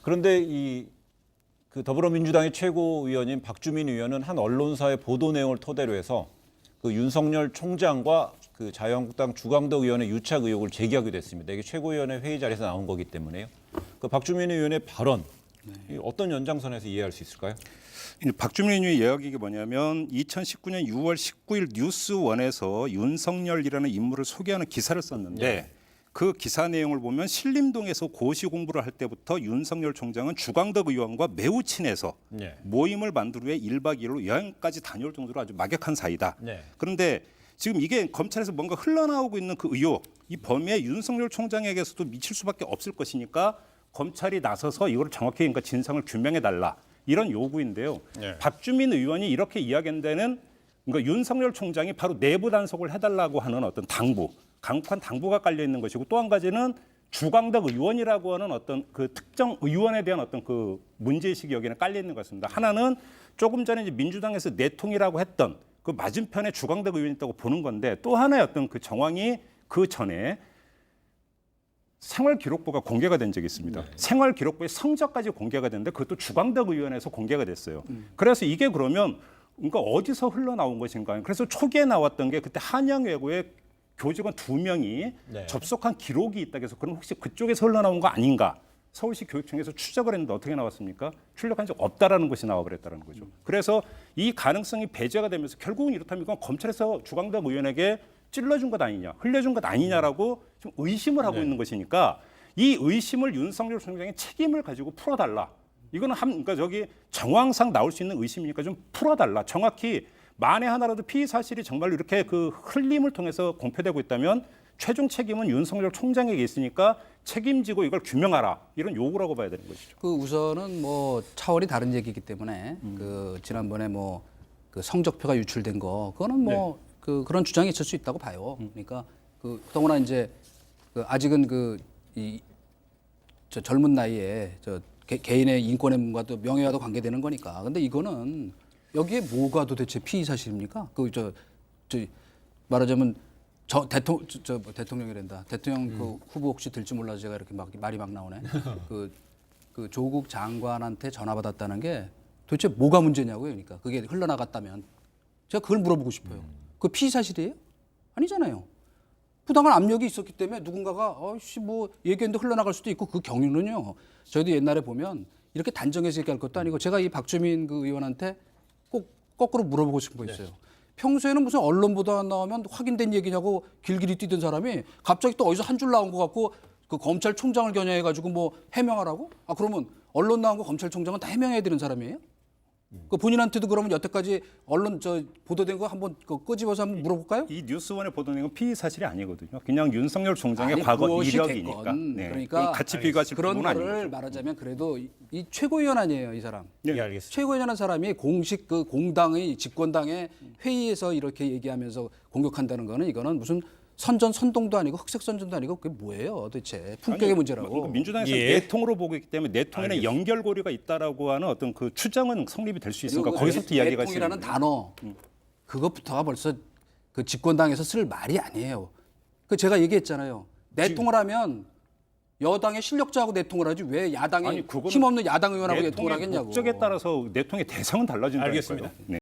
그런데 그 더불어민주당의 최고위원인 박주민 의원은 한 언론사의 보도 내용을 토대로 해서 그 윤석열 총장과 그 자유한국당 주광덕 의원의 유착 의혹을 제기하기도 했습니다. 이게 최고위원회 회의 자리에서 나온 거기 때문에요. 그 박주민 의원의 발언 어떤 연장선에서 이해할 수 있을까요? 박주민 의원의 이야기가 뭐냐면 2019년 6월 19일 뉴스원에서 윤석열이라는 인물을 소개하는 기사를 썼는데 그 기사 내용을 보면 신림동에서 고시 공부를 할 때부터 윤석열 총장은 주광덕 의원과 매우 친해서 모임을 만든 후에 1박 2일로 여행까지 다녀올 정도로 아주 막역한 사이다. 그런데 지금 이게 검찰에서 뭔가 흘러나오고 있는 그 의혹, 이 범위에 윤석열 총장에게서도 미칠 수밖에 없을 것이니까 검찰이 나서서 이걸 정확히 그러니까 진상을 규명해달라. 이런 요구인데요. 박주민 의원이 이렇게 이야기한 데는 그러니까 윤석열 총장이 바로 내부 단속을 해달라고 하는 어떤 당부, 강력한 당부가 깔려 있는 것이고 또 한 가지는 주광덕 의원이라고 하는 어떤 그 특정 의원에 대한 어떤 그 문제의식이 여기는 깔려 있는 것 같습니다. 하나는 조금 전에 이제 민주당에서 내통이라고 했던 그 맞은편에 주광덕 의원이 있다고 보는 건데 또 하나의 어떤 그 정황이 그 전에 생활기록부가 공개가 된 적이 있습니다. 생활기록부의 성적까지 공개가 됐는데 그것도 주광덕 의원에서 공개가 됐어요. 그래서 이게 그러면 그러니까 어디서 흘러나온 것인가. 그래서 초기에 나왔던 게 그때 한양외고의 교직원 2명이 접속한 기록이 있다고 해서 그럼 혹시 그쪽에서 흘러나온 거 아닌가. 서울시 교육청에서 추적을 했는데 어떻게 나왔습니까? 출력한 적 없다라는 것이 나와버렸다는 거죠. 그래서 이 가능성이 배제가 되면서 결국은 이렇다면 이건 검찰에서 주광덕 의원에게 찔러준 것 아니냐, 흘려준 것 아니냐라고 좀 의심을 하고 있는 것이니까 이 의심을 윤석열 총장의 책임을 가지고 풀어달라. 이거는 그러니까 저기 정황상 나올 수 있는 의심이니까 좀 풀어달라. 정확히 만에 하나라도 피의 사실이 정말로 이렇게 그 흘림을 통해서 공표되고 있다면 최종 책임은 윤석열 총장에게 있으니까 책임지고 이걸 규명하라. 이런 요구라고 봐야 되는 것이죠. 그 우선은 뭐 차원이 다른 얘기이기 때문에 그 지난번에 뭐 그 성적표가 유출된 거 그거는 뭐 그런 주장이 있을 수 있다고 봐요. 그러니까 그동안 이제 아직은 저 젊은 나이에 개인의 인권의 문과도 명예와도 관계되는 거니까. 근데 이거는 여기에 뭐가 도대체 피의 사실입니까? 말하자면 대통령이란다. 대통령 그 후보 혹시 될지 몰라서 제가 이렇게 말이 막 나오네. 그 조국 장관한테 전화 받았다는 게 도대체 뭐가 문제냐고요. 그러니까 그게 흘러나갔다면 제가 그걸 물어보고 싶어요. 그 피의 사실이에요? 아니잖아요. 부당한 압력이 있었기 때문에 누군가가 뭐 얘기했는데 흘러나갈 수도 있고 그 경우는요. 저희도 옛날에 보면 이렇게 단정해서 얘기할 것도 아니고 제가 이 박주민 그 의원한테 꼭 거꾸로 물어보고 싶은 거 있어요. 평소에는 무슨 언론 보도 나오면 확인된 얘기냐고 길길이 뛰던 사람이 갑자기 또 어디서 한 줄 나온 것 같고 그 검찰총장을 겨냥해가지고 뭐 해명하라고? 그러면 언론 나온 거 검찰총장은 다 해명해야 되는 사람이에요? 그 본인한테도 그러면 여태까지 언론 보도된 거 한번 끄집어서 한번 물어볼까요? 이 뉴스원의 보도 내용은 피의 사실이 아니거든요. 그냥 윤석열 총장의 과거 이력이니까. 그러니까 같이 비교하실 그런 부분은 거를 아니죠. 말하자면 그래도 이 최고위원 아니에요, 이 사람. 알겠습니다. 최고위원이라는 사람이 공식 그 공당의 집권당의 회의에서 이렇게 얘기하면서 공격한다는 거는 이거는 무슨 선동도 아니고 흑색 선전도 아니고 그게 뭐예요, 도대체 품격의 문제라고. 민주당에서 내통으로 보고 있기 때문에 내통에는 연결고리가 있다라고 하는 어떤 그 추정은 성립이 될 수 있으니까 거기서부터 이야기가 내통이라는 단어 그것부터가 벌써 그 집권당에서 쓸 말이 아니에요. 그 제가 얘기했잖아요. 내통을 하면 여당의 실력자하고 내통을 하지 왜 야당의 힘없는 야당 의원하고 내통을 하겠냐고. 목적에 따라서 내통의 대상은 달라진다니까요. 알겠습니다.